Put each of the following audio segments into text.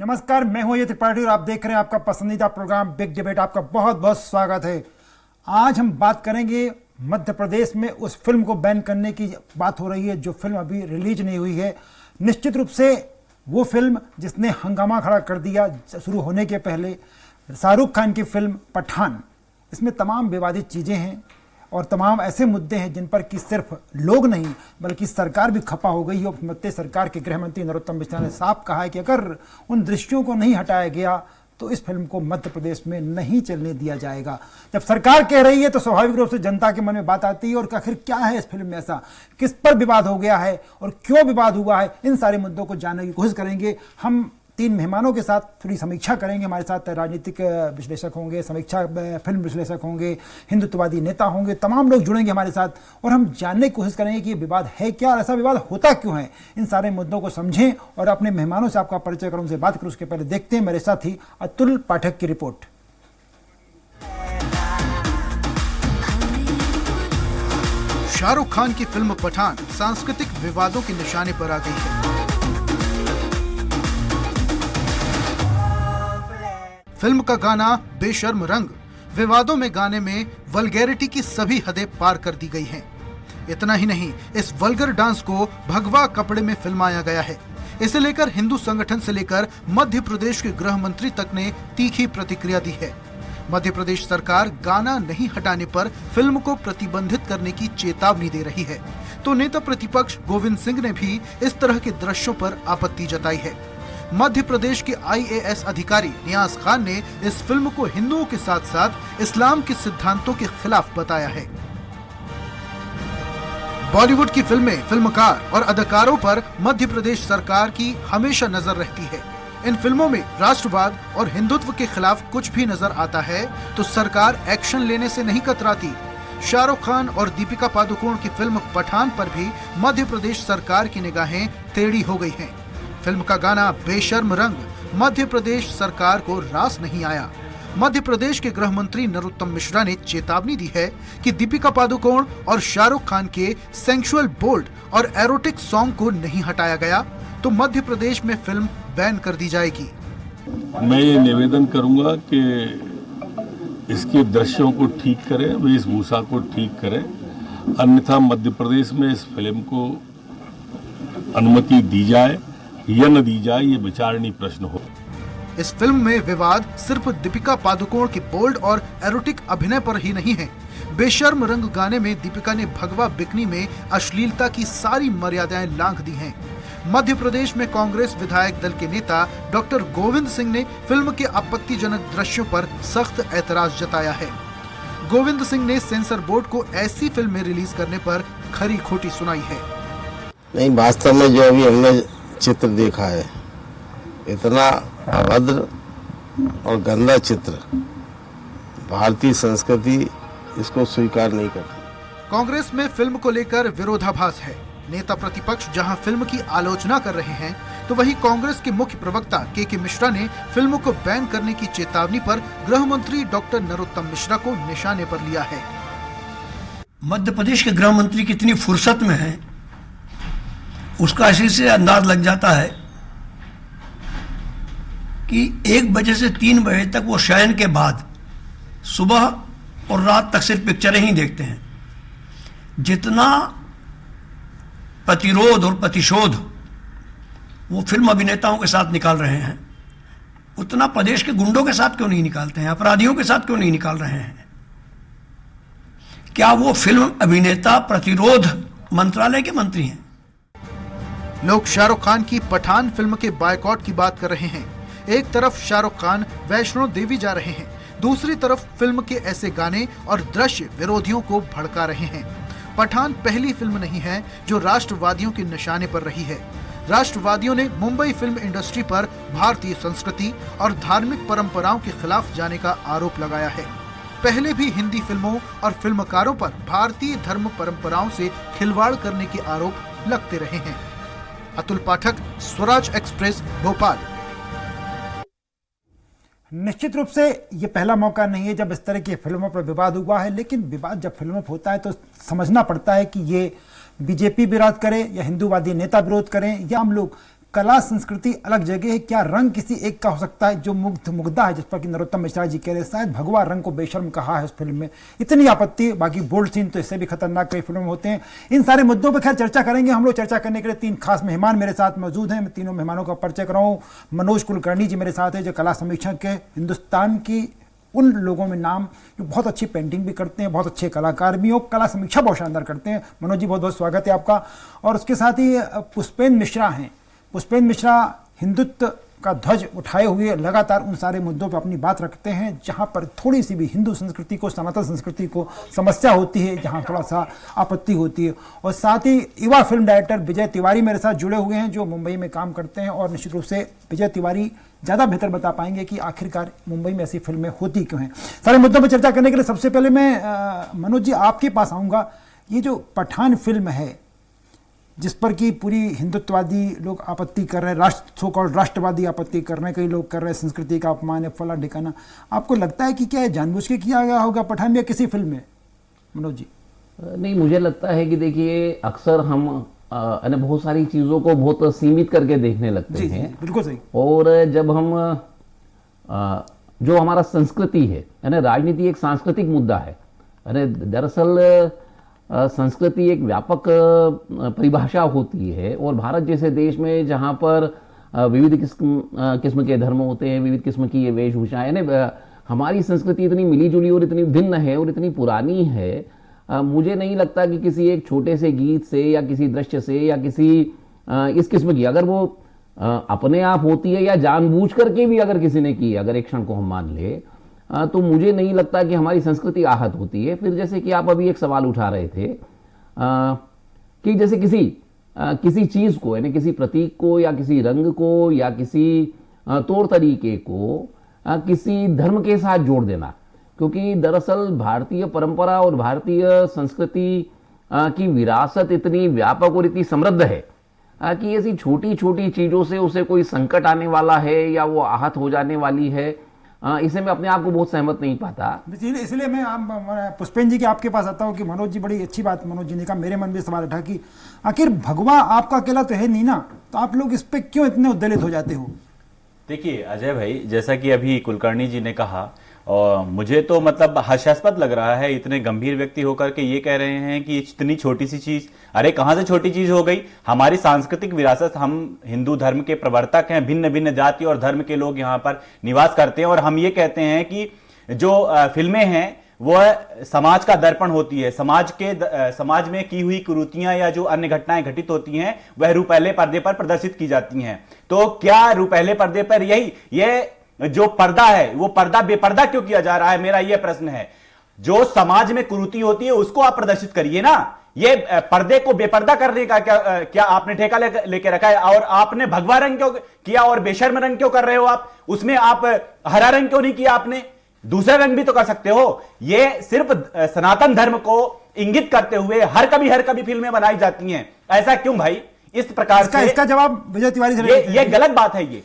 नमस्कार, मैं हूं अजय त्रिपाठी और आप देख रहे हैं आपका पसंदीदा प्रोग्राम बिग डिबेट। आपका बहुत बहुत स्वागत है। आज हम बात करेंगे मध्य प्रदेश में उस फिल्म को बैन करने की बात हो रही है जो फिल्म अभी रिलीज नहीं हुई है। निश्चित रूप से वो फिल्म जिसने हंगामा खड़ा कर दिया शुरू होने के पहले, शाहरुख खान की फिल्म पठान। इसमें तमाम विवादित चीज़ें हैं और तमाम ऐसे मुद्दे हैं जिन पर कि सिर्फ लोग नहीं बल्कि सरकार भी खपा हो गई है। मध्य सरकार के गृह मंत्री नरोत्तम मिश्रा ने साफ कहा है कि अगर उन दृश्यों को नहीं हटाया गया तो इस फिल्म को मध्य प्रदेश में नहीं चलने दिया जाएगा। जब सरकार कह रही है तो स्वाभाविक रूप से जनता के मन में बात आती है और आखिर क्या है इस फिल्म में ऐसा, किस पर विवाद हो गया है और क्यों विवाद हुआ है, इन सारे मुद्दों को जानने की कोशिश करेंगे। हम तीन मेहमानों के साथ थोड़ी समीक्षा करेंगे। हमारे साथ राजनीतिक विश्लेषक होंगे, समीक्षा फिल्म विश्लेषक होंगे, हिंदुत्ववादी नेता होंगे, तमाम लोग जुड़ेंगे हमारे साथ और हम जानने की कोशिश करेंगे कि ये विवाद है क्या और ऐसा विवाद होता क्यों है। इन सारे मुद्दों को समझें और अपने मेहमानों से आपका परिचय करूँ, उनसे बात करूँ उसके पहले देखते हैं मेरे साथी अतुल पाठक की रिपोर्ट। शाहरुख खान की फिल्म पठान सांस्कृतिक विवादों के निशाने पर आ गई है। फिल्म का गाना बेशर्म रंग विवादों में गाने में वल्गैरिटी की सभी हदें पार कर दी गई हैं। इतना ही नहीं, इस वल्गर डांस को भगवा कपड़े में फिल्माया गया है। इसे लेकर हिंदू संगठन से लेकर मध्य प्रदेश के गृह मंत्री तक ने तीखी प्रतिक्रिया दी है। मध्य प्रदेश सरकार गाना नहीं हटाने पर फिल्म को प्रतिबंधित करने की चेतावनी दे रही है, तो नेता प्रतिपक्ष गोविंद सिंह ने भी इस तरह के दृश्यों पर आपत्ति जताई है। मध्य प्रदेश के IAS अधिकारी नियाज खान ने इस फिल्म को हिंदुओं के साथ साथ इस्लाम के सिद्धांतों के खिलाफ बताया है। बॉलीवुड की फिल्में, फिल्मकार और अदाकारों पर मध्य प्रदेश सरकार की हमेशा नजर रहती है। इन फिल्मों में राष्ट्रवाद और हिंदुत्व के खिलाफ कुछ भी नजर आता है तो सरकार एक्शन लेने से नहीं कतराती। शाहरुख खान और दीपिका पादुकोण की फिल्म पठान पर भी मध्य प्रदेश सरकार की निगाहें टेढ़ी हो गई हैं। फिल्म का गाना बेशर्म रंग मध्य प्रदेश सरकार को रास नहीं आया। मध्य प्रदेश के गृह मंत्री नरोत्तम मिश्रा ने चेतावनी दी है कि दीपिका पादुकोण और शाहरुख खान के सेंक्सुअल, बोल्ड और एरोटिक सॉन्ग को नहीं हटाया गया तो मध्य प्रदेश में फिल्म बैन कर दी जाएगी। मैं ये निवेदन करूंगा कि इसके दृश्यों को ठीक करें, वेशभूषा को ठीक करें, अन्यथा मध्य प्रदेश में इस फिल्म को अनुमति दी जाए या न दी जाए, ये विचारणीय प्रश्न हो। इस फिल्म में विवाद सिर्फ दीपिका पादुकोण के बोल्ड और एरोटिक अभिनय पर ही नहीं है। बेशर्म रंग गाने में दीपिका ने भगवा बिकनी में अश्लीलता की सारी मर्यादाएं लांघ दी हैं। मध्य प्रदेश में कांग्रेस विधायक दल के नेता डॉक्टर गोविंद सिंह ने फिल्म के आपत्तिजनक दृश्यों पर सख्त ऐतराज जताया है। गोविंद सिंह ने सेंसर बोर्ड को ऐसी फिल्में रिलीज करने पर खरी खोटी सुनाई है। नहीं, वास्तव में जो अभी हमने चित्र देखा है, इतना अभद्र और गंदा चित्र, भारतीय संस्कृति इसको स्वीकार नहीं करती। कांग्रेस में फिल्म को लेकर विरोधाभास है। नेता प्रतिपक्ष जहां फिल्म की आलोचना कर रहे हैं तो वहीं कांग्रेस के मुख्य प्रवक्ता के मिश्रा ने फिल्म को बैन करने की चेतावनी पर गृह मंत्री डॉक्टर नरोत्तम मिश्रा को निशाने पर लिया है। मध्य प्रदेश के गृह मंत्री कितनी फुर्सत में है उसका इसी से अंदाज लग जाता है कि 1 बजे से 3 बजे तक वो शयन के बाद सुबह और रात तक सिर्फ पिक्चरें ही देखते हैं। जितना प्रतिरोध और प्रतिशोध वो फिल्म अभिनेताओं के साथ निकाल रहे हैं उतना प्रदेश के गुंडों के साथ क्यों नहीं निकालते हैं, अपराधियों के साथ क्यों नहीं निकाल रहे हैं? क्या वो फिल्म अभिनेता प्रतिरोध मंत्रालय के मंत्री हैं? लोग शाहरुख खान की पठान फिल्म के बायकॉट की बात कर रहे हैं। एक तरफ शाहरुख खान वैष्णो देवी जा रहे हैं, दूसरी तरफ फिल्म के ऐसे गाने और दृश्य विरोधियों को भड़का रहे हैं। पठान पहली फिल्म नहीं है जो राष्ट्रवादियों के निशाने पर रही है। राष्ट्रवादियों ने मुंबई फिल्म इंडस्ट्री पर भारतीय संस्कृति और धार्मिक परंपराओं के खिलाफ जाने का आरोप लगाया है। पहले भी हिंदी फिल्मों और फिल्मकारों पर भारतीय धर्म परंपराओं से खिलवाड़ करने के आरोप लगते रहे हैं। अतुल पाठक, स्वराज एक्सप्रेस, भोपाल। निश्चित रूप से ये पहला मौका नहीं है जब इस तरह की फिल्मों पर विवाद हुआ है, लेकिन विवाद जब फिल्मों पर होता है तो समझना पड़ता है कि ये बीजेपी विरोध करे या हिंदूवादी नेता विरोध करें या हम लोग, कला संस्कृति अलग जगह है, क्या रंग किसी एक का हो सकता है? जो मुग्धा है, जिस पर कि नरोत्तम मिश्रा जी कह रहे हैं, शायद भगवा रंग को बेशर्म कहा है उस फिल्म में, इतनी आपत्ति। बाकी बोल्ड सीन तो इससे भी खतरनाक कई फिल्मों में होते हैं। इन सारे मुद्दों पर खैर चर्चा करेंगे हम लोग। चर्चा करने के लिए 3 खास मेहमान मेरे साथ मौजूद हैं। मैं तीनों मेहमानों का परिचय कराऊं। मनोज कुलकर्णी जी मेरे साथ है, जो कला समीक्षक है, हिंदुस्तान की उन लोगों में नाम जो बहुत अच्छी पेंटिंग भी करते हैं, बहुत अच्छे कलाकार भी, और कला समीक्षा बहुत शानदार करते हैं। मनोज जी बहुत बहुत स्वागत है आपका। और उसके साथ ही पुष्पेंद्र मिश्रा हैं। पुष्पेंद्र मिश्रा हिंदुत्व का ध्वज उठाए हुए लगातार उन सारे मुद्दों पर अपनी बात रखते हैं जहां पर थोड़ी सी भी हिंदू संस्कृति को, सनातन संस्कृति को समस्या होती है, जहां थोड़ा सा आपत्ति होती है। और साथ ही युवा फिल्म डायरेक्टर विजय तिवारी मेरे साथ जुड़े हुए हैं, जो मुंबई में काम करते हैं, और निश्चित रूप से विजय तिवारी ज़्यादा बेहतर बता पाएंगे कि आखिरकार मुंबई में ऐसी फिल्में होती क्यों हैं। सारे मुद्दों पर चर्चा करने के लिए सबसे पहले मैं मनोज जी आपके पास आऊँगा। ये जो पठान फिल्म है, जिस पर कि पूरी हिंदुत्ववादी लोग आपत्ति कर रहे हैं, सो कॉल्ड राष्ट्रवादी आपत्ति कर रहे हैं, कई लोग कर रहे हैं संस्कृति का अपमान है, फला ढिकाना, आपको लगता है कि क्या जानबूझ के किया गया होगा पठान में या किसी फिल्म में? मनोज जी। नहीं, मुझे लगता है कि देखिए अक्सर हम बहुत सारी चीज़ों को बहुत सीमित करके देखने लगते हैं। बिल्कुल सही। और जब हम जो हमारा संस्कृति है, राजनीति एक सांस्कृतिक मुद्दा है। दरअसल संस्कृति एक व्यापक परिभाषा होती है, और भारत जैसे देश में जहाँ पर विविध किस्म के धर्म होते हैं, विविध किस्म की ये वेशभूषा, यानी हमारी संस्कृति इतनी मिलीजुली और इतनी भिन्न है और इतनी पुरानी है, मुझे नहीं लगता कि किसी एक छोटे से गीत से या किसी दृश्य से या किसी इस किस्म की, अगर वो अपने आप होती है या जानबूझ करके भी अगर किसी ने की, अगर एक क्षण को हम मान ले, तो मुझे नहीं लगता कि हमारी संस्कृति आहत होती है। फिर जैसे कि आप अभी एक सवाल उठा रहे थे कि जैसे किसी चीज़ को, यानी किसी प्रतीक को या किसी रंग को या किसी तौर तरीके को किसी धर्म के साथ जोड़ देना, क्योंकि दरअसल भारतीय परंपरा और भारतीय संस्कृति की विरासत इतनी व्यापक और इतनी समृद्ध है कि ऐसी छोटी छोटी चीज़ों से उसे कोई संकट आने वाला है या वो आहत हो जाने वाली है, इसे मैं अपने आप को बहुत सहमत नहीं पाता। इसलिए मैं पुष्पेंद्र जी के आपके पास आता हूँ कि मनोज जी, बड़ी अच्छी बात मनोज जी ने कहा, मेरे मन में सवाल उठा कि आखिर भगवा आपका अकेला तो है नहीं ना, तो आप लोग इस पर क्यों इतने उद्वेलित हो जाते हो? देखिए अजय भाई, जैसा कि अभी कुलकर्णी जी ने कहा, और मुझे तो मतलब हास्यास्पद लग रहा है, इतने गंभीर व्यक्ति होकर के ये कह रहे हैं कि इतनी छोटी सी चीज, अरे कहां से छोटी चीज हो गई? हमारी सांस्कृतिक विरासत, हम हिंदू धर्म के प्रवर्तक हैं, भिन्न भिन्न जाति और धर्म के लोग यहाँ पर निवास करते हैं, और हम ये कहते हैं कि जो फिल्में हैं वो समाज का दर्पण होती है। समाज में की हुई कुरीतियां या जो अन्य घटनाएं घटित होती हैं वह रुपहले पर्दे पर प्रदर्शित की जाती हैं। तो क्या रुपहले पर्दे पर ये जो पर्दा है वो पर्दा बेपर्दा क्यों किया जा रहा है? मेरा यह प्रश्न है। जो समाज में कुरीति होती है उसको आप प्रदर्शित करिए ना, ये पर्दे को बेपर्दा करने का क्या आपने ठेका लेके रखा है? और आपने भगवा रंग क्यों किया और बेशर्म रंग क्यों कर रहे हो आप? उसमें आप हरा रंग क्यों नहीं किया आपने? दूसरा रंग भी तो कर सकते हो। ये सिर्फ सनातन धर्म को इंगित करते हुए हर कभी फिल्में बनाई जाती हैं। ऐसा क्यों भाई? इस प्रकार से इसका जवाब विजय तिवारी से ये गलत बात है। ये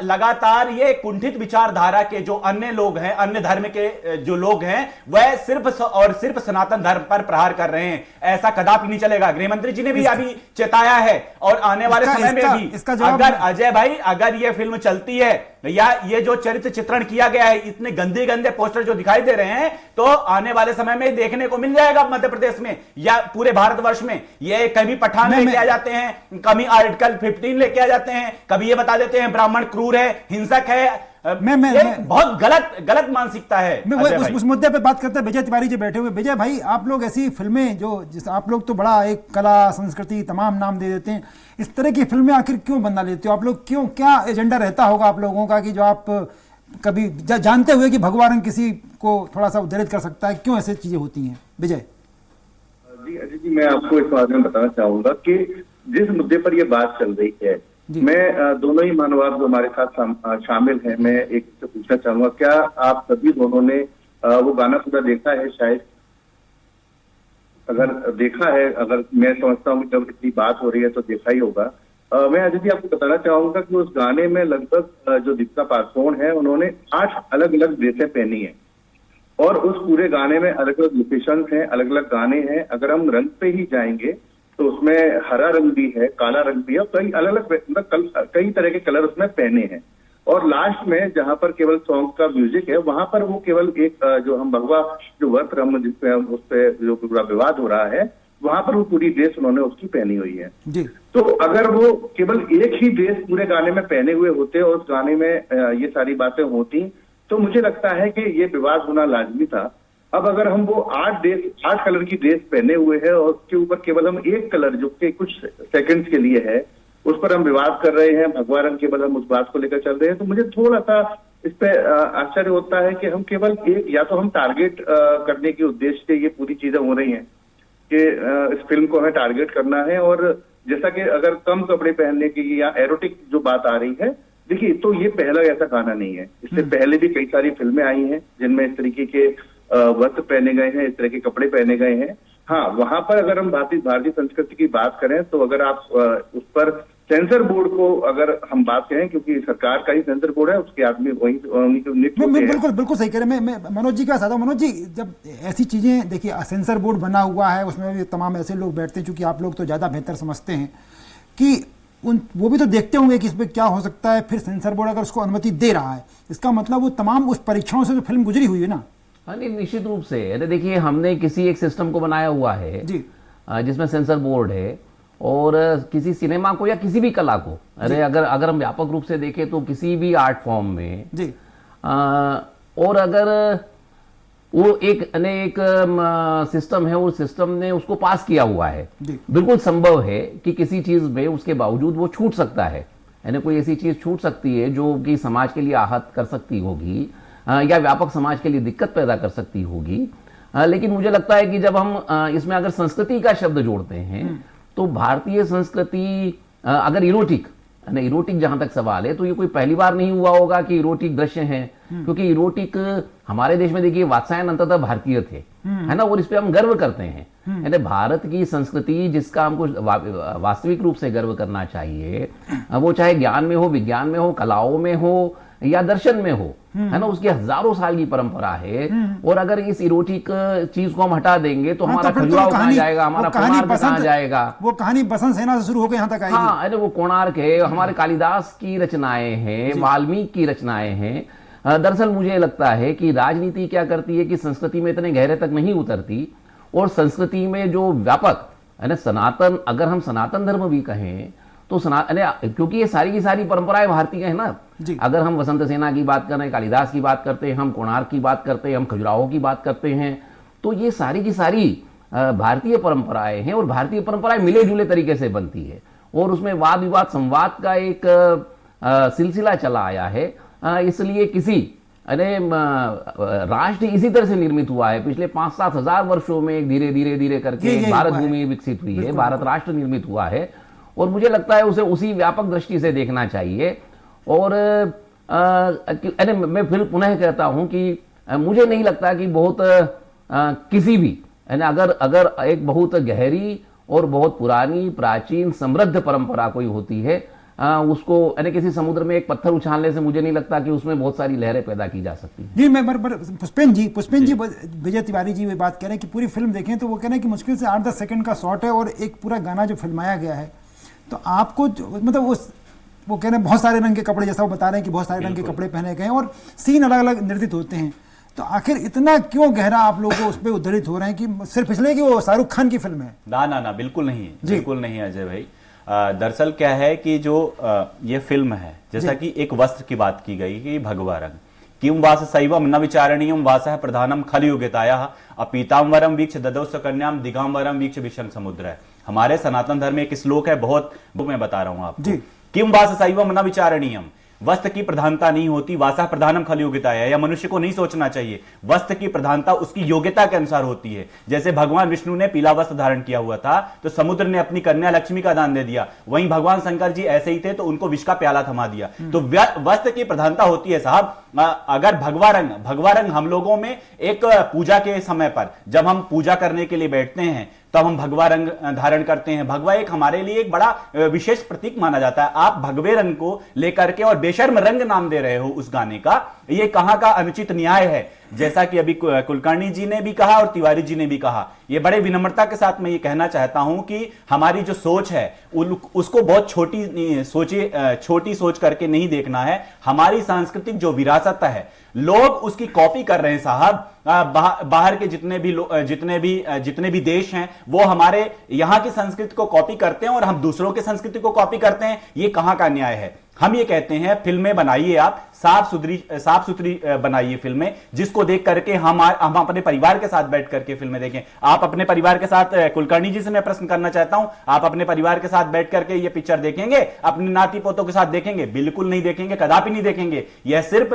लगातार ये कुंठित विचारधारा के जो अन्य लोग हैं, अन्य धर्म के जो लोग हैं, वह सिर्फ सनातन धर्म पर प्रहार कर रहे हैं। ऐसा कदापि नहीं चलेगा। गृहमंत्री जी ने भी अभी चेताया है, और आने वाले समय में भी अगर अजय भाई, अगर ये फिल्म चलती है या ये जो चरित्र चित्रण किया गया है, इतने गंदे गंदे पोस्टर जो दिखाई दे रहे हैं, तो आने वाले समय में देखने को मिल जाएगा मध्य प्रदेश में या पूरे भारतवर्ष में। ये कभी पठान लेके आ जाते हैं, कभी आर्टिकल 15 लेके आ जाते हैं, कभी ये बता देते हैं ब्राह्मण क्रूर है, हिंसक है। बहुत गलत मानसिकता है। मैं उस मुद्दे पे बात करते हैं। विजय तिवारी जी बैठे हुए। विजय भाई, आप लोग ऐसी फिल्में जिस आप लोग तो बड़ा एक कला संस्कृति तमाम नाम दे देते हैं, इस तरह की फिल्में आखिर क्यों बना लेते हो आप लोग? क्यों, क्या एजेंडा रहता होगा आप लोगों का कि जो आप कभी जानते हुए कि भगवा रंग किसी को थोड़ा सा उद्धृत कर सकता है, क्यों ऐसी चीजें होती हैं? विजय जी, अजय जी, मैं आपको इस बारे में बताना चाहूंगा कि जिस मुद्दे पर यह बात चल रही है, मैं दोनों ही महानुभाव जो हमारे साथ शामिल हैं, मैं एक से पूछना चाहूंगा, क्या आप सभी दोनों ने वो गाना पूरा देखा है? शायद अगर देखा है, अगर मैं समझता हूँ जब इतनी बात हो रही है तो देखा ही होगा। मैं अजय जी आपको बताना चाहूंगा कि उस गाने में लगभग जो दीपिका पादुकोण है, उन्होंने 8 अलग अलग ड्रेसें पहनी है, और उस पूरे गाने में अलग अलग लोकेशन हैं, अलग अलग गाने हैं। अगर हम रंग पे ही जाएंगे तो उसमें हरा रंग भी है, काला रंग भी है, और कई अलग अलग मतलब कई तरह के कलर उसमें पहने हैं। और लास्ट में जहां पर केवल सॉन्ग का म्यूजिक है, वहां पर वो केवल एक जो हम भगवा जो वस्त्र हम जिसपे उस पे जो पूरा विवाद हो रहा है, वहां पर वो पूरी ड्रेस उन्होंने उसकी पहनी हुई है जी। तो अगर वो केवल एक ही ड्रेस पूरे गाने में पहने हुए होते और उस गाने में ये सारी बातें होती, तो मुझे लगता है कि ये विवाद होना लाजमी था। अब अगर हम वो 8 कलर की ड्रेस पहने हुए हैं और उसके ऊपर केवल हम एक कलर जो कि कुछ सेकंड्स के लिए है उस पर हम विवाद कर रहे हैं, भगवा रंग केवल हम उस बात को लेकर चल रहे हैं, तो मुझे थोड़ा सा इस पे आश्चर्य होता है कि हम केवल एक, या तो हम टारगेट करने के उद्देश्य से ये पूरी चीजें हो रही हैं कि इस फिल्म को हमें टारगेट करना है, और जैसा कि अगर कम कपड़े पहनने की या एरोटिक जो बात आ रही है, देखिए तो ये पहला ऐसा गाना नहीं है। इससे पहले भी कई सारी फिल्में आई हैं जिनमें इस तरीके के वस्त्र पहने गए हैं, इस तरह के कपड़े पहने गए हैं। हाँ, वहां पर अगर हम भारतीय संस्कृति की बात करें तो अगर आप उस पर सेंसर बोर्ड को अगर हम बात करें, क्योंकि सरकार का ही सेंसर बोर्ड है, उसके आदमी वही नियुक्त होते हैं। बिल्कुल सही कह रहे हैं। मैं मनोज जी का साथ हूं। मनोज जी, जब ऐसी चीजें देखिए, सेंसर बोर्ड बना हुआ है, उसमें भी तमाम ऐसे लोग बैठते हैं, चूंकि आप लोग तो ज्यादा बेहतर समझते हैं कि वो भी तो देखते होंगे कि इसमें क्या हो सकता है। फिर सेंसर बोर्ड अगर उसको अनुमति दे रहा है, इसका मतलब वो तमाम उस परीक्षाओं से तो फिल्म गुजरी हुई है ना। हाँ, नहीं, निश्चित रूप से। अरे देखिए, हमने किसी एक सिस्टम को बनाया हुआ है जी, जिसमें सेंसर बोर्ड है, और किसी सिनेमा को या किसी भी कला को, अरे अगर हम व्यापक रूप से देखें तो किसी भी आर्ट फॉर्म में जी, और अगर वो एक सिस्टम है, उस सिस्टम ने उसको पास किया हुआ है, बिल्कुल संभव है कि किसी चीज में उसके बावजूद वो छूट सकता है, यानी कोई ऐसी चीज छूट सकती है जो कि समाज के लिए आहत कर सकती होगी या व्यापक समाज के लिए दिक्कत पैदा कर सकती होगी। लेकिन मुझे लगता है कि जब हम इसमें अगर संस्कृति का शब्द जोड़ते हैं तो भारतीय संस्कृति, अगर इरोटिक जहां तक सवाल है, तो ये कोई पहली बार नहीं हुआ होगा कि इरोटिक दृश्य हैं, क्योंकि इरोटिक हमारे देश में देखिए वात्सायन अंततः भारतीय थे, है ना, और इस पे हम गर्व करते हैं। यानी भारत की संस्कृति जिसका हमको वास्तविक रूप से गर्व करना चाहिए, वो चाहे ज्ञान में हो, विज्ञान में हो, कलाओं में हो या दर्शन में हो, है ना, उसकी हजारों साल की परंपरा है। और अगर इस इरोटिक चीज को हम हटा देंगे तो हमारा खजुराहो कहां जाएगा, हमारा कोणार्क कहां जाएगा। वो कहानी बसंत सेना से शुरू होकर यहां तक आएगी। हाँ, अरे वो कोणार्क है, हमारे कालिदास की रचनाएं हैं, वाल्मीकि की रचनाएं हैं। दरअसल मुझे लगता है कि राजनीति क्या करती है कि संस्कृति में इतने गहरे तक नहीं उतरती, और संस्कृति में जो व्यापक है ना, सनातन, अगर हम सनातन धर्म भी कहें तो क्योंकि ये सारी की सारी परंपराएं भारतीय है ना। अगर हम वसंत सेना की बात करें, कालिदास की बात करते हैं, हम कोणार्क की बात करते हैं, हम खजुराहो की बात करते हैं, तो ये सारी की सारी भारतीय परंपराएं हैं, और भारतीय परंपराएं मिले जुले तरीके से बनती है, और उसमें वाद विवाद संवाद का एक सिलसिला चला आया है। इसलिए राष्ट्र इसी तरह से निर्मित हुआ है। पिछले 5-7 हजार वर्षों में धीरे धीरे करके भारत भूमि विकसित हुई है, भारत राष्ट्र निर्मित हुआ है, और मुझे लगता है उसे उसी व्यापक दृष्टि से देखना चाहिए। और मैं फिर पुनः कहता हूं कि मुझे नहीं लगता कि बहुत किसी भी, अगर एक बहुत गहरी और बहुत पुरानी, प्राचीन, समृद्ध परंपरा कोई होती है, उसको किसी समुद्र में एक पत्थर उछालने से मुझे नहीं लगता कि उसमें बहुत सारी लहरें पैदा की जा सकती। जी, मैं पुष्पेन जी विजय तिवारी जी वे बात कह रहे हैं कि पूरी फिल्म देखें तो वो कह रहे हैं कि मुश्किल से 8-10 सेकंड का शॉट है और एक पूरा गाना जो फिल्माया गया है, तो आपको मतलब वो कह रहे हैं बहुत सारे रंग के कपड़े, जैसा वो बता रहे हैं कि बहुत सारे रंग के कपड़े पहने गए हैं और सीन अलग अलग निर्दित होते हैं, तो आखिर इतना क्यों गहरा आप लोगों उस पर उद्धृत हो रहे हैं कि सिर्फ इसलिए कि वो शाहरुख खान की फिल्म है? ना, बिल्कुल नहीं, बिल्कुल नहीं अजय भाई। दरअसल क्या है कि जो ये फिल्म है, जैसा कि एक वस्त्र की बात की गई कि भगवा रंग, किम वास शैवम न विचारणीयम वासः प्रधानम खल योग्यतायाः अपीताम्बरम वीक्ष ददौ सकन्याम दिगंबरम वीक्ष विषम समुद्र है। हमारे सनातन धर्म में एक श्लोक है, बहुत मैं बता रहा हूं आपको। किम वास शैवम न विचारणीयम, वस्त्र की प्रधानता नहीं होती, वासा प्रधानम खल योग्यताया, या मनुष्य को नहीं सोचना चाहिए, वस्त्र की प्रधानता उसकी योग्यता के अनुसार होती है। जैसे भगवान विष्णु ने पीला वस्त्र धारण किया हुआ था तो समुद्र ने अपनी कन्या लक्ष्मी का दान दे दिया, वहीं भगवान शंकर जी ऐसे ही थे तो उनको विष का प्याला थमा दिया। तो वस्त्र की प्रधानता होती है साहब। अगर भगवा रंग हम लोगों में एक पूजा के समय पर जब हम पूजा करने के लिए बैठते हैं तब हम भगवा रंग धारण करते हैं। भगवा एक हमारे लिए एक बड़ा विशेष प्रतीक माना जाता है। आप भगवे रंग को लेकर के और बेशर्म रंग नाम दे रहे हो उस गाने का, ये कहां का अनुचित न्याय है। जैसा कि अभी कुलकर्णी जी ने भी कहा और तिवारी जी ने भी कहा। ये बड़े विनम्रता के साथ मैं ये कहना चाहता हूं कि हमारी जो सोच है उसको बहुत छोटी सोच करके नहीं देखना है। हमारी सांस्कृतिक जो विरासत है लोग उसकी कॉपी कर रहे हैं साहब। बाहर के जितने भी देश हैं वो हमारे यहां की संस्कृति को कॉपी करते हैं और हम दूसरों की संस्कृति को कॉपी करते हैं। ये कहां का न्याय है? हम ये कहते हैं फिल्में बनाइए, आप साफ सुथरी बनाइए फिल्में, जिसको देख करके हम अपने परिवार के साथ बैठ करके फिल्में देखें। आप अपने परिवार के साथ, कुलकर्णी जी से मैं प्रश्न करना चाहता हूं, आप अपने परिवार के साथ बैठ करके ये पिक्चर देखेंगे? अपने नाती पोतों के साथ देखेंगे? बिल्कुल नहीं देखेंगे, कदापि नहीं देखेंगे। यह सिर्फ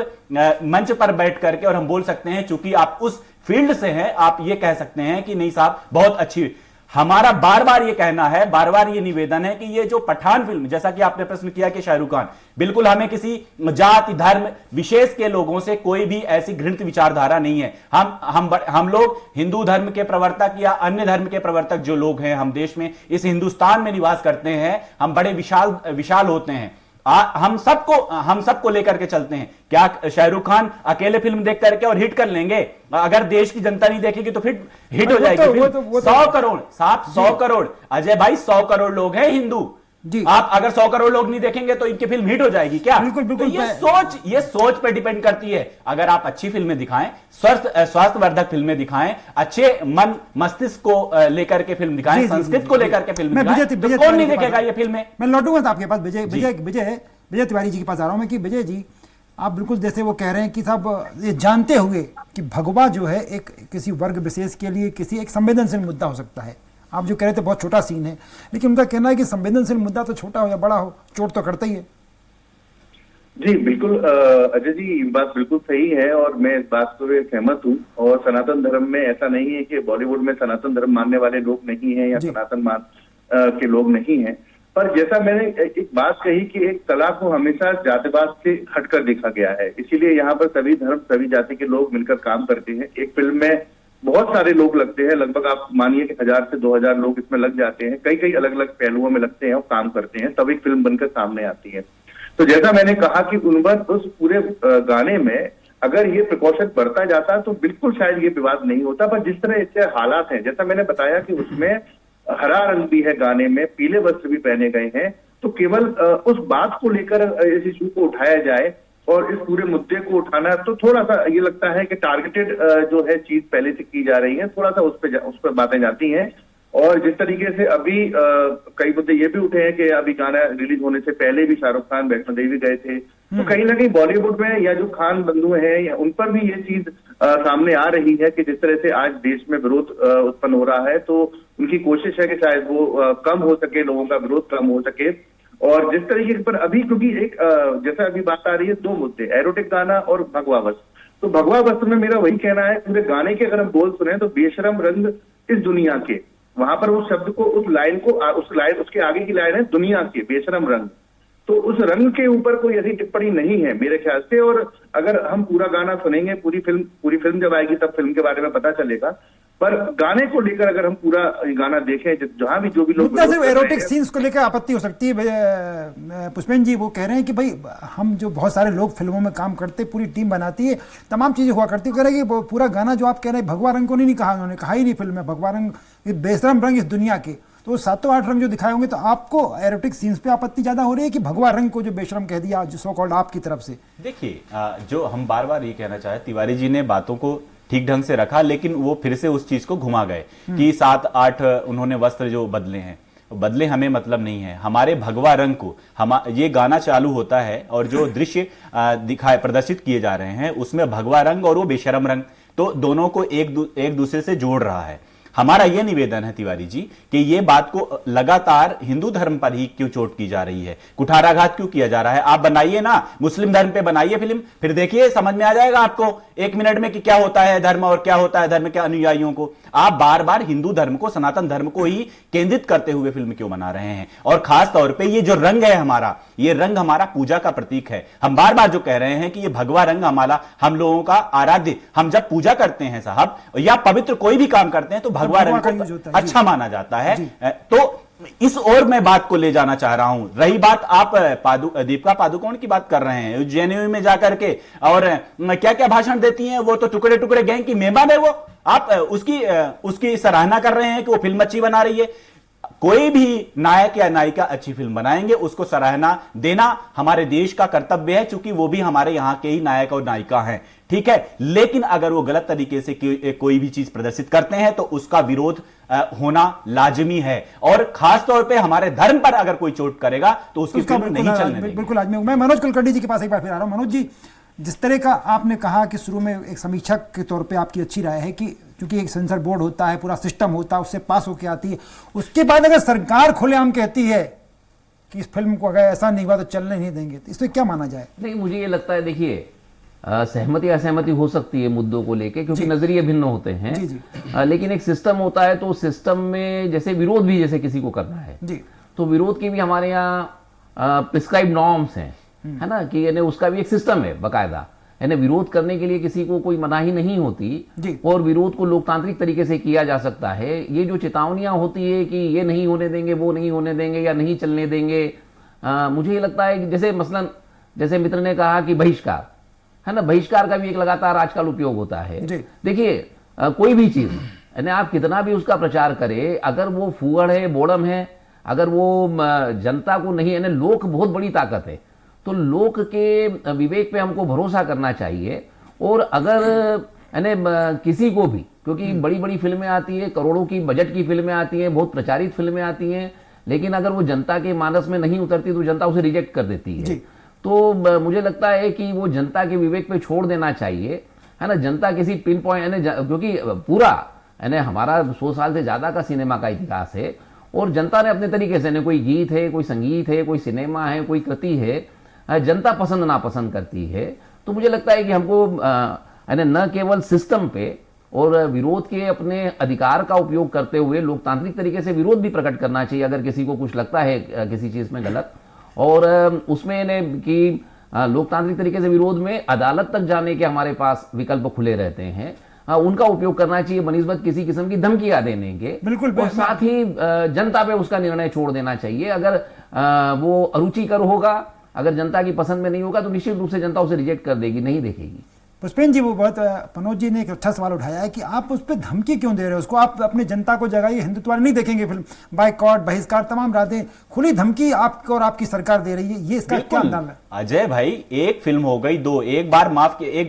मंच पर बैठ करके, और हम बोल सकते हैं चूंकि आप उस फील्ड से हैं, आप ये कह सकते हैं कि नहीं साहब बहुत अच्छी। हमारा बार बार ये कहना है, बार बार ये निवेदन है कि ये जो पठान फिल्म, जैसा कि आपने प्रश्न किया कि शाहरुख खान, बिल्कुल हमें किसी जाति धर्म विशेष के लोगों से कोई भी ऐसी घृणित विचारधारा नहीं है। हम लोग हिंदू धर्म के प्रवर्तक या अन्य धर्म के प्रवर्तक जो लोग हैं, हम देश में इस हिंदुस्तान में निवास करते हैं, हम बड़े विशाल होते हैं। हम सबको लेकर के चलते हैं। क्या शाहरुख खान अकेले फिल्म देख करके और हिट कर लेंगे? अगर देश की जनता नहीं देखेगी तो फिर हिट हो जाएगी फिल्म। 100 करोड़ साहब, 100 करोड़ अजय भाई, 100 करोड़ लोग हैं हिंदू जी। आप अगर 100 करोड़ लोग नहीं देखेंगे तो इनकी फिल्म हिट हो जाएगी क्या? बिल्कुल तो ये सोच पे डिपेंड करती है। अगर आप अच्छी फिल्में दिखाएं, स्वास्थ्यवर्धक फिल्में दिखाएं, अच्छे मन मस्तिष्क को लेकर के फिल्म दिखाएं, संस्कृत को लेकर के फिल्म दिखाएं, तो कौन नहीं देखेगा ये फिल्में? मैं लौटूंगा आपके पास विजय तिवारी जी के पास आ रहा हूं मैं कि विजय जी, आप बिल्कुल जैसे वो कह रहे हैं कि साहब ये जानते हुए कि भगवा जो है एक किसी वर्ग विशेष के लिए किसी एक संवेदनशील मुद्दा हो सकता है। आप जो कह रहे थे बहुत छोटा सीन है, लेकिन उनका कहना है कि संवेदनशील मुद्दा तो छोटा हो या बड़ा हो, चोट तो करता ही है। जी बिल्कुल अजय जी, बात बिल्कुल सही है और मैं इस बात से सहमत हूँ। और सनातन धर्म में ऐसा नहीं है कि बॉलीवुड में सनातन धर्म मानने वाले लोग नहीं है या सनातन के लोग नहीं है। पर जैसा मैंने एक बात कही कि एक कला को हमेशा जातिवाद से हटकर देखा गया है, इसीलिए यहाँ पर सभी धर्म सभी जाति के लोग मिलकर काम करते हैं। एक फिल्म में बहुत सारे लोग लगते हैं, लगभग आप मानिए कि 1000 से 2000 लोग इसमें लग जाते हैं, कई अलग अलग पहलुओं में लगते हैं और काम करते हैं, तब एक फिल्म बनकर सामने आती है। तो जैसा मैंने कहा कि उस पूरे गाने में अगर ये प्रिकॉशन बढ़ता जाता तो बिल्कुल शायद ये विवाद नहीं होता। पर जिस तरह इससे हालात हैं, जैसा मैंने बताया कि उसमें हरा रंग भी है गाने में, पीले वस्त्र भी पहने गए हैं, तो केवल उस बात को लेकर इस इशू को उठाया जाए और इस पूरे मुद्दे को उठाना, तो थोड़ा सा ये लगता है कि टारगेटेड जो है चीज पहले से की जा रही है, थोड़ा सा उस पर बातें जाती हैं। और जिस तरीके से अभी कई मुद्दे ये भी उठे हैं कि अभी गाना रिलीज होने से पहले भी शाहरुख खान वैष्णो देवी गए थे, तो कहीं ना कहीं बॉलीवुड में या जो खान बंधु हैं या उन पर भी ये चीज सामने आ रही है कि जिस तरह से आज देश में विरोध उत्पन्न हो रहा है, तो उनकी कोशिश है कि शायद वो कम हो सके, लोगों का विरोध कम हो सके। और जिस तरीके पर अभी, क्योंकि एक जैसा अभी बात आ रही है, दो मुद्दे, एरोटिक गाना और भगवा वस्त्र। तो भगवा वस्त्र में मेरा वही कहना है, पूरे गाने के अगर हम बोल सुने तो बेशरम रंग इस दुनिया के, वहां पर उस शब्द को, उस लाइन को, उसके आगे की लाइन है दुनिया के बेशरम रंग। तो उस रंग के ऊपर कोई ऐसी टिप्पणी नहीं है मेरे ख्याल से। और अगर हम पूरा गाना सुनेंगे, पूरी फिल्म जब आएगी तब फिल्म के बारे में पता चलेगा। पर गाने को लेकर अगर हम पूरा गाना देखें, जहां भी जो भी लोग सिर्फ एरोटिक सीन्स को लेकर आपत्ति हो सकती है। पुष्पेन जी वो कह रहे हैं कि भाई हम जो बहुत सारे लोग फिल्मों में काम करते, पूरी टीम बनाती है, तमाम चीजें हुआ करती है, कह रहे हैं कि पूरा गाना जो आप कह रहे हैं भगवा रंग को नहीं कहा, उन्होंने कहा ही नहीं फिल्म में भगवा रंग, बेशरम रंग इस दुनिया के। तो 7-8 रंग जो दिखाए होंगे, तो आपको एरोटिक सीन्स पे आपत्ति ज्यादा हो रही है कि भगवा रंग को जो बेशरम कह दिया जो सो कॉल्ड आपकी तरफ से? देखिए, जो हम बार बार ये कहना चाहे, तिवारी जी ने बातों को ठीक ढंग से रखा, लेकिन वो फिर से उस चीज को घुमा गए कि 7-8 उन्होंने वस्त्र जो बदले हैं, बदले हमें मतलब नहीं है। हमारे भगवा रंग को ये गाना चालू होता है और जो दृश्य प्रदर्शित किए जा रहे हैं उसमें भगवा रंग और वो बेशरम रंग, तो दोनों को एक दूसरे से जोड़ रहा है। हमारा यह निवेदन है तिवारी जी कि ये बात को लगातार हिंदू धर्म पर ही क्यों चोट की जा रही है, कुठाराघात क्यों किया जा रहा है? आप बनाइए ना, मुस्लिम धर्म पे बनाइए फिल्म, फिर देखिए समझ में आ जाएगा आपको 1 मिनट में कि क्या होता है धर्म और क्या होता है धर्म के अनुयायियों को। आप बार बार हिंदू धर्म को, सनातन धर्म को ही केंद्रित करते हुए फिल्म क्यों बना रहे हैं? और खास तौर पर ये जो रंग है हमारा, ये रंग हमारा पूजा का प्रतीक है। हम बार बार जो कह रहे हैं कि ये भगवा रंग हमारा, हम लोगों का आराध्य, हम जब पूजा करते हैं साहब या पवित्र कोई भी काम करते हैं तो भगवा रंग को अच्छा माना जाता है। तो इस ओर मैं बात को ले जाना चाह रहा हूं। रही बात, आप दीपिका पादुकोण की बात कर रहे हैं, जेएनयू में जाकर के और क्या क्या भाषण देती हैं, वो तो टुकड़े टुकड़े गैंग की मेंबर है वो। आप उसकी सराहना कर रहे हैं कि वो फिल्म अच्छी बना रही है। कोई भी नायक या नायिका अच्छी फिल्म बनाएंगे, उसको सराहना देना हमारे देश का कर्तव्य है, क्योंकि वो भी हमारे यहां के ही नायक और नायिका हैं, ठीक है। लेकिन अगर वो गलत तरीके से कोई भी चीज प्रदर्शित करते हैं तो उसका विरोध होना लाजमी है, और खास तौर पे हमारे धर्म पर अगर कोई चोट करेगा तो उसकी फिल्म नहीं चलने देंगे। बिल्कुल लाजमी। मैं मनोज कुलकर्णी जी के पास एक बार फिर आ रहा हूं। मनोज जी, जिस तरह का आपने कहा कि शुरू में एक समीक्षक के तौर पे आपकी अच्छी राय है कि क्योंकि एक सेंसर बोर्ड होता है, पूरा सिस्टम होता है, उससे पास होकर आती है, उसके बाद अगर सरकार खुलेआम कहती है कि इस फिल्म को अगर ऐसा नहीं हुआ तो चलने नहीं देंगे, तो इसमें क्या माना जाए? नहीं, मुझे ये लगता है, देखिए, सहमति असहमति हो सकती है मुद्दों को लेके, क्योंकि नजरिए भिन्न होते हैं। जी जी। लेकिन एक सिस्टम होता है, तो सिस्टम में जैसे विरोध भी जैसे किसी को करना है जी, तो विरोध की भी हमारे यहाँ प्रिस्क्राइब नॉर्म्स हैं, है ना, कि यानी उसका भी एक सिस्टम है बकायदा, यानी विरोध करने के लिए किसी को कोई मनाही नहीं होती जी। और विरोध को लोकतांत्रिक तरीके से किया जा सकता है। ये जो चेतावनियां होती है कि ये नहीं होने देंगे, वो नहीं होने देंगे या नहीं चलने देंगे, मुझे ये लगता है कि जैसे मसलन जैसे मित्र ने कहा कि बहिष्कार, है ना, बहिष्कार का भी एक लगातार आजकल उपयोग होता है। देखिए, कोई भी चीज यानी आप कितना भी उसका प्रचार करें, अगर वो फूहड़ है, बोड़म है, अगर वो जनता को नहीं, यानी लोक बहुत बड़ी ताकत है, तो लोक के विवेक पे हमको भरोसा करना चाहिए। और अगर यानी किसी को भी, क्योंकि बड़ी बड़ी फिल्में आती है, करोड़ों की बजट की फिल्में आती हैं, बहुत प्रचारित फिल्में आती हैं, लेकिन अगर वो जनता के मानस में नहीं उतरती तो जनता उसे रिजेक्ट कर देती है। तो मुझे लगता है कि वो जनता के विवेक पे छोड़ देना चाहिए, है ना। जनता किसी पिन पॉइंट, क्योंकि पूरा यानी हमारा 100 साल से ज्यादा का सिनेमा का इतिहास है, और जनता ने अपने तरीके से, कोई गीत है, कोई संगीत है, कोई सिनेमा है, कोई कृति है, जनता पसंद नापसंद करती है। तो मुझे लगता है कि हमको न केवल सिस्टम पे और विरोध के अपने अधिकार का उपयोग करते हुए लोकतांत्रिक तरीके से विरोध भी प्रकट करना चाहिए, अगर किसी को कुछ लगता है किसी चीज में गलत, और उसमें कि लोकतांत्रिक तरीके से विरोध में अदालत तक जाने के हमारे पास विकल्प खुले रहते हैं, उनका उपयोग करना चाहिए बनिस्बत किसी किस्म की धमकियां देने के। बिल्कुल। और साथ ही जनता पे उसका निर्णय छोड़ देना चाहिए। अगर वो अरुचिकर होगा, अगर जनता की पसंद में नहीं होगा, तो निश्चित रूप से जनता उसे रिजेक्ट कर देगी, नहीं देखेगी। पुष्पेंद्र जी, वो बहुत मनोज जी ने एक अच्छा सवाल उठाया है कि आप उस पर धमकी क्यों दे रहे हो उसको, आप अपने जनता को जगाइए, हिंदुत्व नहीं देखेंगे फिल्म, बाइकआउट, बहिष्कार, तमाम रातें, खुली धमकी आपको और आपकी सरकार दे रही है, ये इसका क्या अंदाज है? अजय भाई, एक फिल्म हो गई, दो, एक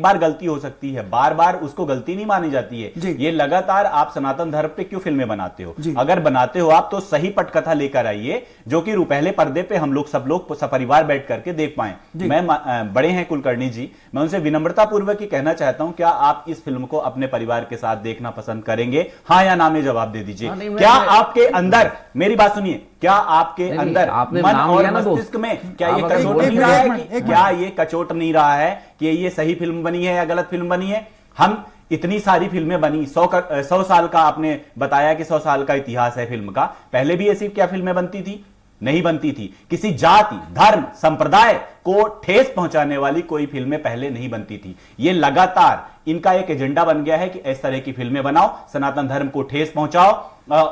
बार गलती हो सकती है, बार बार उसको गलती नहीं मानी जाती है। ये लगातार आप सनातन धर्म पे क्यों फिल्में बनाते हो? अगर बनाते हो आप तो सही पटकथा लेकर आइए, जो कि पहले पर्दे पे हम लोग सब सपरिवार बैठ करके देख पाए। मैं बड़े हैं कुलकर्णी जी, मैं उनसे विनम्रता पूर्वक ही कहना चाहता हूं, क्या आप इस फिल्म को अपने परिवार के साथ देखना पसंद करेंगे? हाँ या ना में जवाब दे दीजिए। क्या आपके अंदर, मेरी बात सुनिए, क्या आपके अंदर मन और मस्तिष्क में क्या ये कचोट नहीं रहा है कि क्या ये कचोट नहीं रहा है कि ये सही फिल्म बनी है या गलत फिल्म बनी है? हम इतनी सारी फिल्में बनी, 100 साल का आपने बताया कि 100 साल का इतिहास है फिल्म का, पहले भी ऐसी क्या फिल्में बनती थी? नहीं बनती थी। किसी जाति, धर्म, संप्रदाय को ठेस पहुंचाने वाली कोई फिल्में पहले नहीं बनती थी। ये लगातार इनका एक एजेंडा बन गया है कि इस तरह की फिल्में बनाओ, सनातन धर्म को ठेस पहुंचाओ,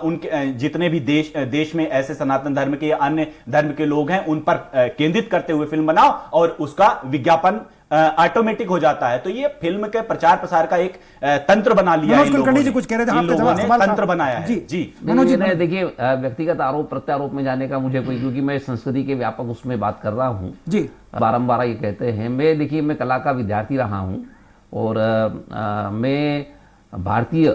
उनके जितने भी देश में ऐसे सनातन धर्म के या अन्य धर्म के लोग हैं उन पर केंद्रित करते हुए फिल्म बनाओ, और उसका विज्ञापन ऑटोमेटिक हो जाता है। तो ये फिल्म के प्रचार प्रसार का एक तंत्र बना लिया है। जी कुछ कह रहे थे, तंत्र बनाया है। जी मनोज जी, देखिए, व्यक्तिगत आरोप प्रत्यारोप में जाने का मुझे कोई, क्योंकि मैं संस्कृति के व्यापक उसमें बात कर रहा हूँ जी, बारंबार ये कहते हैं। मैं, देखिए, मैं कला का विद्यार्थी रहा हूँ, और मैं भारतीय,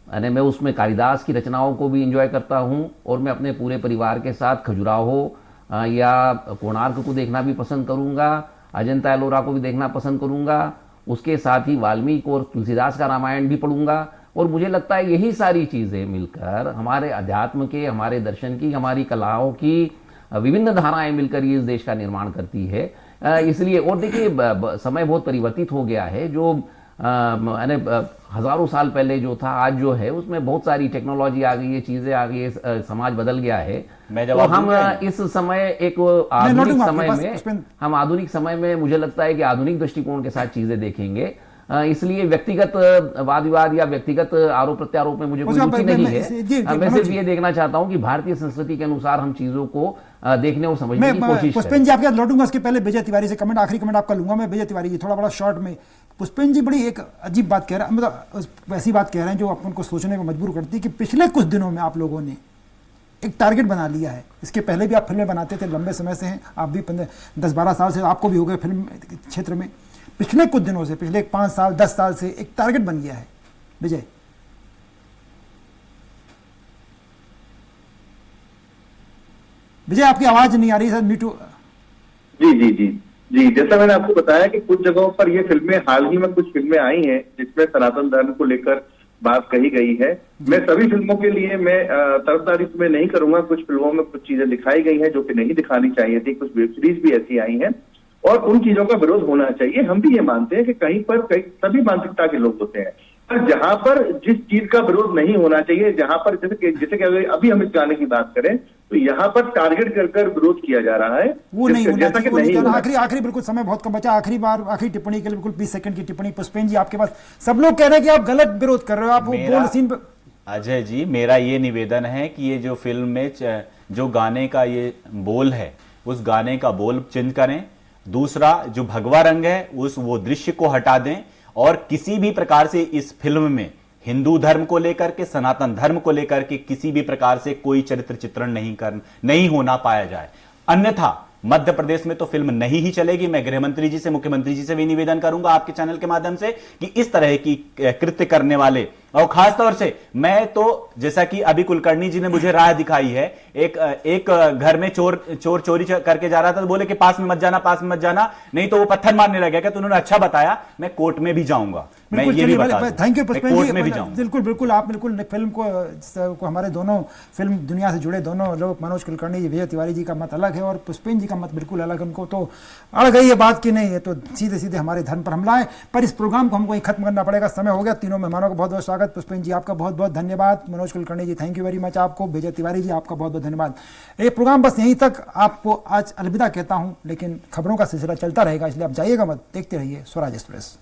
यानी मैं उसमें कालिदास की रचनाओं को भी एंजॉय करता हूँ, और मैं अपने पूरे परिवार के साथ खजुराहो या कोणार्क को देखना भी पसंद करूँगा, अजंता एलोरा को भी देखना पसंद करूंगा, उसके साथ ही वाल्मीकि और तुलसीदास का रामायण भी पढ़ूंगा। और मुझे लगता है यही सारी चीजें मिलकर हमारे अध्यात्म के, हमारे दर्शन की, हमारी कलाओं की विभिन्न धाराएं मिलकर ये इस देश का निर्माण करती है। इसलिए, और देखिए, समय बहुत परिवर्तित हो गया है, जो हजारों साल पहले जो था, आज जो है उसमें बहुत सारी टेक्नोलॉजी आ गई है, चीजें आ गई है, समाज बदल गया है। तो हम इस समय एक आधुनिक समय में, मुझे लगता है कि आधुनिक दृष्टिकोण के साथ चीजें देखेंगे। इसलिए व्यक्तिगत वाद विवाद या व्यक्तिगत आरोप प्रत्यारोप में मुझे कोई रुचि नहीं है। मैं सिर्फ ये देखना चाहता हूं कि भारतीय संस्कृति के अनुसार हम चीजों को देखने और समझने की कोशिश करें। पुष्पेन जी आपके साथ लौटूंगा, उसके पहले विजय तिवारी से कमेंट, आखिरी कमेंट आपका लूंगा मैं। विजय तिवारी जी थोड़ा बड़ा शॉर्ट में, पुष्पेन जी बड़ी एक अजीब बात कह रहे हैं, मतलब वैसी बात कह रहे हैं जो अपन को सोचने में मजबूर करती है कि पिछले कुछ दिनों में आप लोगों ने एक टारगेट बना लिया है। इसके पहले भी आप फिल्में बनाते थे, लंबे समय से हैं आप भी, 10-12 साल से आपको भी हो गए फिल्म क्षेत्र में। पिछले कुछ दिनों से, पिछले 5 साल 10 साल से एक टारगेट बन गया है। विजय, विजय आपकी आवाज नहीं आ रही सर, मीटू। जी जी जी जी, जैसा मैंने आपको बताया कि कुछ जगहों पर ये फिल्में, हाल ही में कुछ फिल्में आई हैं जिसमें सनातन धर्म को लेकर बात कही गई है। मैं सभी फिल्मों के लिए मैं तरफदारी में नहीं करूंगा। कुछ फिल्मों में कुछ चीजें दिखाई गई हैं जो कि नहीं दिखानी चाहिए थी, कुछ वेब सीरीज भी ऐसी आई हैं और उन चीजों का विरोध होना चाहिए। हम भी ये मानते हैं कि कहीं पर सभी मानसिकता के लोग होते हैं, पर जहां पर जिस चीज का विरोध नहीं होना चाहिए, जहां पर जैसे कि अभी हम इस गाने की बात करें तो यहाँ पर टारगेट कर विरोध किया जा रहा है, वो नहीं होना चाहिए। आखिरी बिल्कुल समय बहुत कम बचा, आखिरी टिप्पणी के लिए बिल्कुल 20 सेकंड की टिप्पणी पुष्पेन जी आपके पास। सब लोग कह रहे हैं कि आप गलत विरोध कर रहे हो, आप बोल्ड सीन पे। अजय जी, मेरा ये निवेदन है कि ये जो फिल्म में जो गाने का ये बोल है, उस गाने का बोल चेंज करें। दूसरा, जो भगवा रंग है वो दृश्य को हटा दें और किसी भी प्रकार से इस फिल्म में हिंदू धर्म को लेकर के, सनातन धर्म को लेकर के किसी भी प्रकार से कोई चरित्र चित्रण नहीं होना पाया जाए। अन्यथा मध्य प्रदेश में तो फिल्म नहीं ही चलेगी। मैं गृह मंत्री जी से, मुख्यमंत्री जी से भी निवेदन करूंगा आपके चैनल के माध्यम से कि इस तरह की कृत्य करने वाले, और खासतौर से मैं तो, जैसा कि अभी कुलकर्णी जी ने मुझे राह दिखाई है, एक घर में चोर चोरी करके जा रहा था तो बोले कि पास में मत जाना, नहीं तो वो पत्थर मारने लगे। क्या तो उन्होंने अच्छा बताया, मैं कोर्ट में भी जाऊंगा। मैं ये भी बता दूं, थैंक यू पुष्पेन कोर्ट जी, में भी जाऊंगा। बिल्कुल आप बिल्कुल फिल्म को हमारे दोनों फिल्म दुनिया से जुड़े दोनों लोग, मनोज कुलकर्णी जी, विजय तिवारी जी का मत अलग है और पुष्पेन जी का मत बिल्कुल अलग। उनको तो अड़ गई ये बात की नहीं है तो सीधे हमारे धर्म पर हमला है। पर इस प्रोग्राम को हमको ही खत्म करना पड़ेगा, समय हो गया। तीनों मेहमानों का बहुत बहुत स्वागत। पुष्पेन जी आपका बहुत बहुत धन्यवाद, मनोज कुलकर्णी जी थैंक यू वेरी मच आपको, विजय तिवारी जी आपका बहुत बहुत धन्यवाद। ये प्रोग्राम बस यहीं तक, आपको आज अलविदा कहता हूं, लेकिन खबरों का सिलसिला चलता रहेगा, इसलिए आप जाइएगा मत, देखते रहिए स्वराज एक्सप्रेस।